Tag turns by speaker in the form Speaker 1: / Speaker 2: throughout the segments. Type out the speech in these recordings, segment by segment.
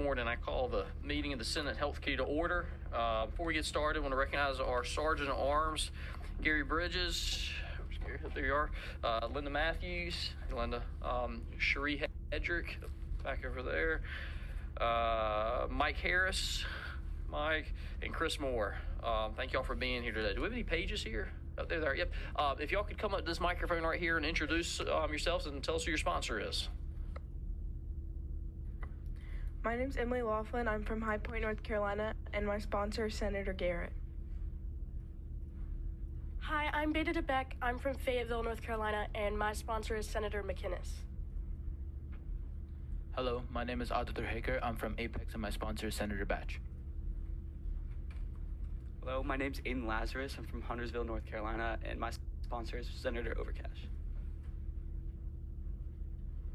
Speaker 1: morning. I call the meeting of the Senate Health Committee to order. Before we get started, I want to recognize our Sergeant at Arms, Gary Bridges. Gary? There you are. Linda Matthews, Linda. Cherie Hedrick, back over there. Mike Harris, Mike, and Chris Moore. Thank y'all for being here today. Do we have any pages here? Oh, there. Yep. If y'all could come up to this microphone right here and introduce yourselves and tell us who your sponsor is.
Speaker 2: My name's Emily Laughlin. I'm from High Point, North Carolina, and my sponsor is Senator Garrett.
Speaker 3: Hi, I'm Beta DeBeck. I'm from Fayetteville, North Carolina, and my sponsor is Senator McInnes.
Speaker 4: Hello, my name is Aditya Haker. I'm from Apex, and my sponsor is Senator Batch.
Speaker 5: Hello, my name's Aiden Lazarus. I'm from Huntersville, North Carolina, and my sponsor is Senator Overcash.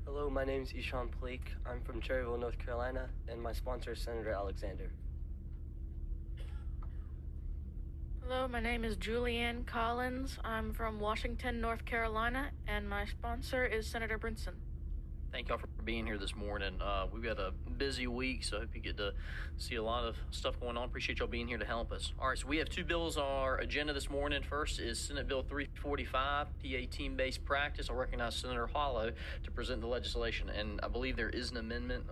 Speaker 6: Hello, my name is Ishan Pleak. I'm from Cherryville, North Carolina, and my sponsor is Senator Alexander.
Speaker 7: Hello, my name is Julianne Collins. I'm from Washington, North Carolina, and my sponsor is Senator Brinson.
Speaker 1: Thank y'all for being here this morning. We've got a busy week, so I hope you get to see a lot of stuff going on. Appreciate y'all being here to help us. All right, so we have two bills on our agenda this morning. First is Senate Bill 345, PA team-based practice. I'll recognize Senator Hollow to present the legislation, and I believe there is an amendment.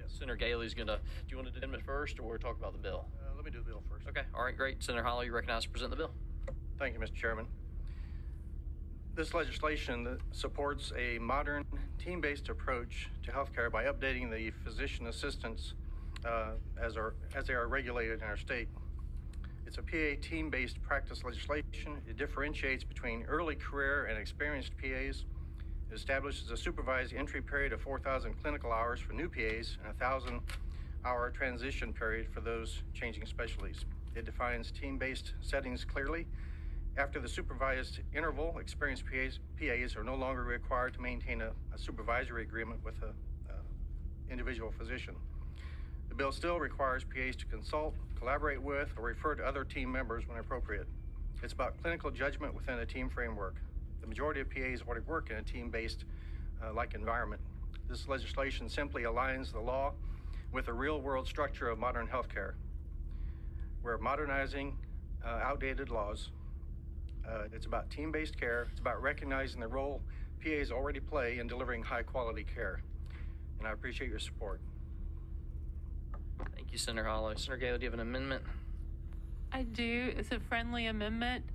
Speaker 1: Senator Galey's gonna, do you want to do the amendment first, or talk about the bill?
Speaker 8: Let me do the bill first.
Speaker 1: Okay, all right, great. Senator Hollow, you recognize to present the bill.
Speaker 8: Thank you, Mr. Chairman. This legislation supports a modern, team-based approach to healthcare by updating the physician assistants as they are regulated in our state. It's a PA team-based practice legislation. It differentiates between early career and experienced PAs. It establishes a supervised entry period of 4,000 clinical hours for new PAs and a 1,000-hour transition period for those changing specialties. It defines team-based settings clearly. After the supervised interval, experienced PAs are no longer required to maintain a supervisory agreement with an individual physician. The bill still requires PAs to consult, collaborate with, or refer to other team members when appropriate. It's about clinical judgment within a team framework. The majority of PAs already work in a team-based like environment. This legislation simply aligns the law with the real-world structure of modern healthcare. We're modernizing outdated laws. It's about team-based care. It's about recognizing the role PAs already play in delivering high-quality care. And I appreciate your support.
Speaker 1: Thank you, Senator Hollow. Senator Galey, do you have an amendment?
Speaker 9: I do. It's a friendly amendment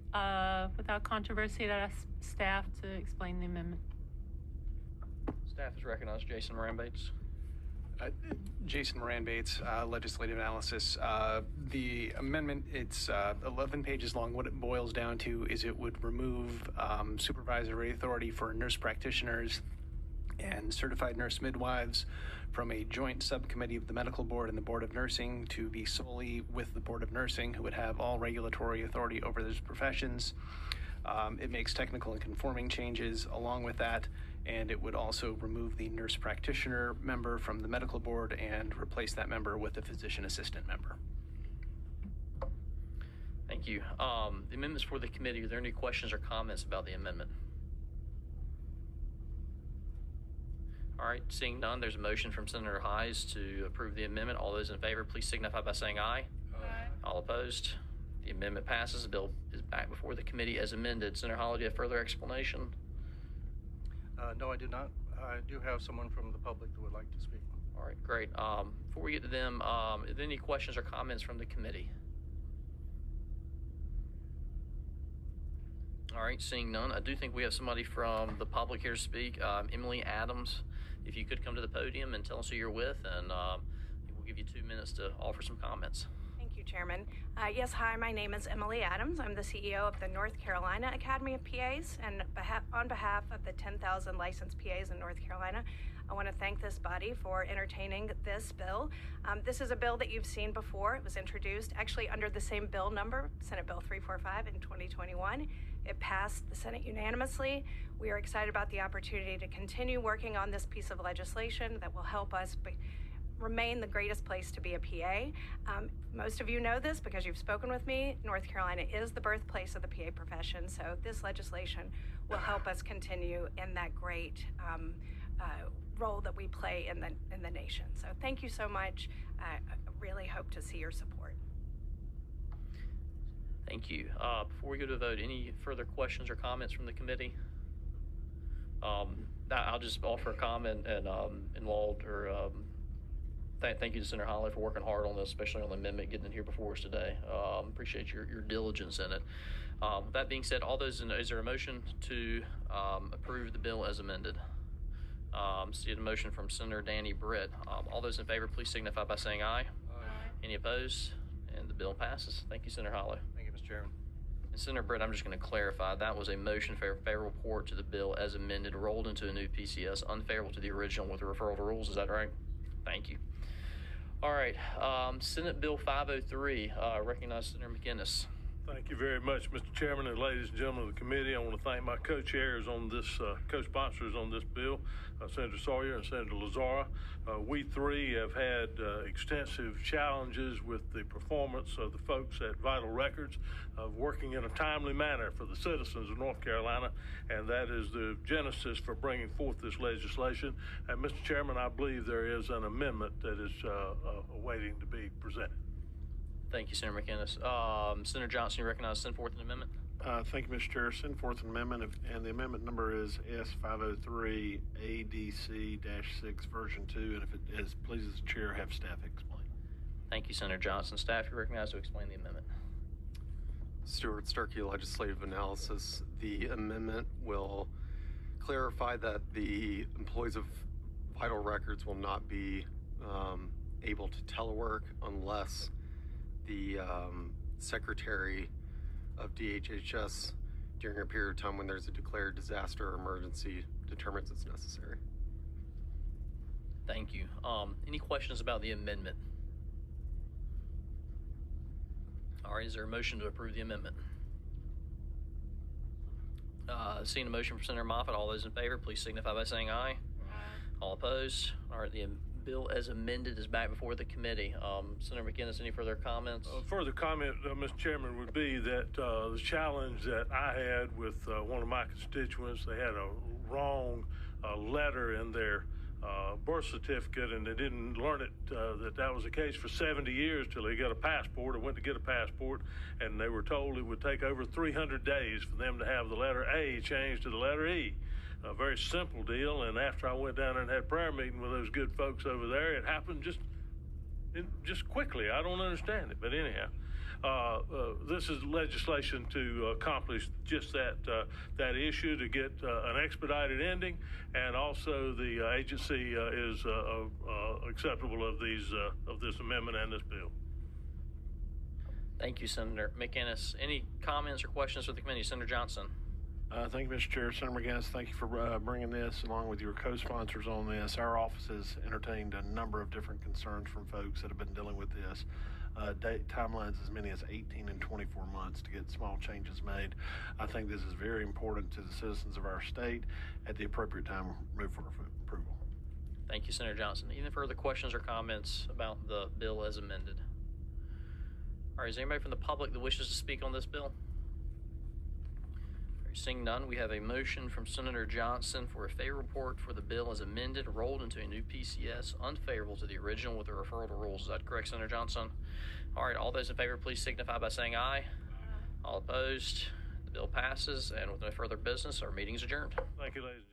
Speaker 9: without controversy. I'd ask staff to explain the amendment.
Speaker 1: Staff is recognized. Jason Moran-Bates.
Speaker 10: Jason Moran-Bates, legislative analysis. The amendment, it's 11 pages long. What it boils down to is it would remove supervisory authority for nurse practitioners and certified nurse midwives from a joint subcommittee of the medical board and the board of nursing to be solely with the board of nursing, who would have all regulatory authority over those professions. It makes technical and conforming changes along with that, and it would also remove the nurse practitioner member from the medical board and replace that member with a physician assistant member.
Speaker 1: Thank you. The amendments for the committee, are there any questions or comments about the amendment? All right, seeing none, there's a motion from Senator Hayes to approve the amendment. All those in favor, please signify by saying aye. Aye. All opposed? The amendment passes. The bill is back before the committee as amended. Senator Hollow, do you have further explanation?
Speaker 8: No, I do not. I do have someone from the public that would like to speak.
Speaker 1: All right, great. Before we get to them, are there any questions or comments from the committee? All right, seeing none, I do think we have somebody from the public here to speak. Emily Adams, if you could come to the podium and tell us who you're with, and we'll give you 2 minutes to offer some comments.
Speaker 11: Thank you, Chairman. Yes, hi, my name is Emily Adams. I'm the CEO of the North Carolina Academy of PAs, and on behalf of the 10,000 licensed PAs in North Carolina, I want to thank this body for entertaining this bill. This is a bill that you've seen before. It was introduced actually under the same bill number, Senate Bill 345 in 2021. It passed the Senate unanimously. We are excited about the opportunity to continue working on this piece of legislation that will help us remain the greatest place to be a PA. Most of you know this because you've spoken with me. North Carolina is the birthplace of the PA profession, so this legislation will help us continue in that great role that we play in the nation. So thank you so much. I really hope to see your support.
Speaker 1: Thank you. Before we go to the vote, any further questions or comments from the committee? I'll just offer a comment and Wald, or thank you to Senator Holloway for working hard on this, especially on the amendment, getting it here before us today. Appreciate your diligence in it. With that being said, is there a motion to approve the bill as amended? See a motion from Senator Danny Britt. All those in favor, please signify by saying aye. Aye. Any opposed? And the bill passes. Thank you, Senator Holloway.
Speaker 8: Thank you, Mr. Chairman.
Speaker 1: And Senator Britt, I'm just going to clarify, that was a motion for favorable report to the bill as amended, rolled into a new PCS, unfavorable to the original with a referral to rules. Is that right? Thank you. All right. Senate Bill 503. Recognize Senator McInnes.
Speaker 12: Thank you very much, Mr. Chairman, and ladies and gentlemen of the committee. I want to thank my co-chairs on this, co-sponsors on this bill, Senator Sawyer and Senator Lazara. We three have had extensive challenges with the performance of the folks at Vital Records of working in a timely manner for the citizens of North Carolina, and that is the genesis for bringing forth this legislation. And Mr. Chairman, I believe there is an amendment that is awaiting to be presented.
Speaker 1: Thank you, Senator McInnes. Senator Johnson, you recognize send forth an amendment?
Speaker 13: Thank you, Mr. Chair. Send forth an amendment, and the amendment number is S503 ADC-6 version 2, and if it is, pleases the chair, have staff explain.
Speaker 1: Thank you, Senator Johnson. Staff, you recognize to explain the amendment.
Speaker 14: Stuart Starkey, Legislative Analysis. The amendment will clarify that the employees of Vital Records will not be able to telework unless the Secretary of DHHS during a period of time when there's a declared disaster or emergency determines it's necessary.
Speaker 1: Thank you. Any questions about the amendment? All right, is there a motion to approve the amendment? Seeing a motion from Senator Moffitt, all those in favor, please signify by saying aye. Aye. All opposed? All right, the bill as amended is back before the committee. Senator McInnes, any further comments?
Speaker 12: Further comment, Mr. Chairman, would be that the challenge that I had with one of my constituents, they had a wrong letter in their birth certificate, and they didn't learn it that was the case for 70 years till they got a passport or went to get a passport, and they were told it would take over 300 days for them to have the letter A changed to the letter E. A very simple deal, and after I went down there and had a prayer meeting with those good folks over there, it happened just quickly. I don't understand it, but anyhow, this is legislation to accomplish just that issue, to get an expedited ending, and also the agency is acceptable of this amendment and this bill.
Speaker 1: Thank you, Senator McInnes. Any comments or questions for the committee? Senator Johnson.
Speaker 13: Thank you, Mr. Chair. Senator McInnes, thank you for bringing this along with your co-sponsors on this. Our office has entertained a number of different concerns from folks that have been dealing with this. Timelines as many as 18 and 24 months to get small changes made. I think this is very important to the citizens of our state. At the appropriate time, move for approval.
Speaker 1: Thank you, Senator Johnson. Any further questions or comments about the bill as amended? All right, is there anybody from the public that wishes to speak on this bill? Seeing none, we have a motion from Senator Johnson for a favorable report for the bill as amended, rolled into a new PCS, unfavorable to the original with a referral to rules. Is that correct, Senator Johnson? All right, all those in favor, please signify by saying aye. Aye. All opposed? The bill passes, and with no further business, our meeting is adjourned.
Speaker 12: Thank you, ladies and gentlemen.